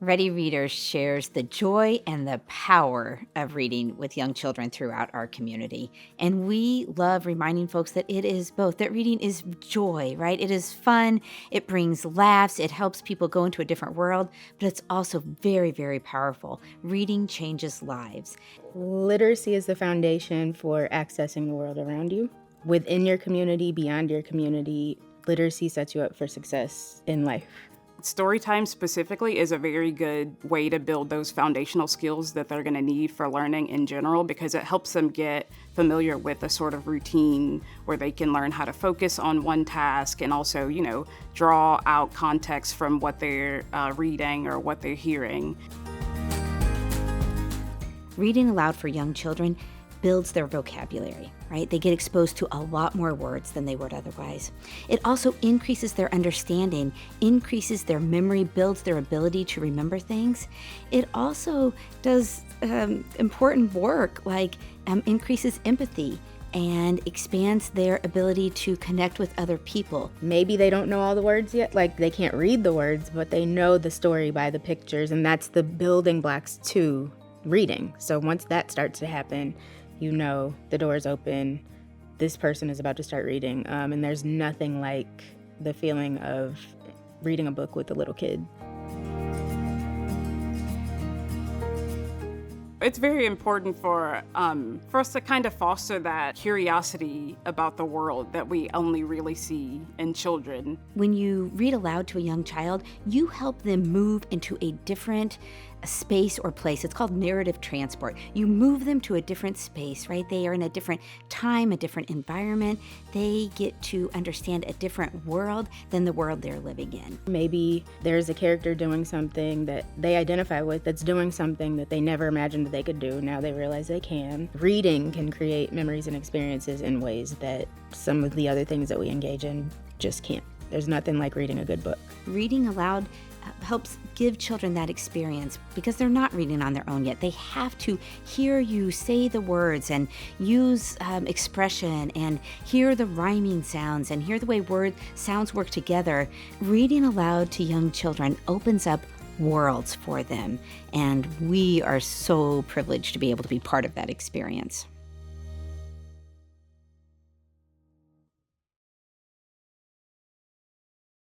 Ready Readers shares the joy and the power of reading with young children throughout our community. And we love reminding folks that it is both, that reading is joy, right? It is fun, it brings laughs, it helps people go into a different world, but it's also very, very powerful. Reading changes lives. Literacy is the foundation for accessing the world around you. Within your community, beyond your community, literacy sets you up for success in life. Storytime specifically is a very good way to build those foundational skills that they're going to need for learning in general, because it helps them get familiar with a sort of routine where they can learn how to focus on one task and also, draw out context from what they're reading or what they're hearing. Reading aloud for young children builds their vocabulary, right? They get exposed to a lot more words than they would otherwise. It also increases their understanding, increases their memory, builds their ability to remember things. It also does important work like increases empathy and expands their ability to connect with other people. Maybe they don't know all the words yet, like they can't read the words, but they know the story by the pictures, and that's the building blocks to reading. So once that starts to happen, the door's open, this person is about to start reading, and there's nothing like the feeling of reading a book with a little kid. It's very important for us to kind of foster that curiosity about the world that we only really see in children. When you read aloud to a young child, you help them move into a different space or place. It's called narrative transport. You move them to a different space, right? They are in a different time, a different environment. They get to understand a different world than the world they're living in. Maybe there's a character doing something that they identify with that's doing something that they never imagined that they could do. Now they realize they can. Reading can create memories and experiences in ways that some of the other things that we engage in just can't. There's nothing like reading a good book. Reading aloud helps give children that experience because they're not reading on their own yet. They have to hear you say the words and use expression and hear the rhyming sounds and hear the way sounds work together. Reading aloud to young children opens up worlds for them, and we are so privileged to be able to be part of that experience.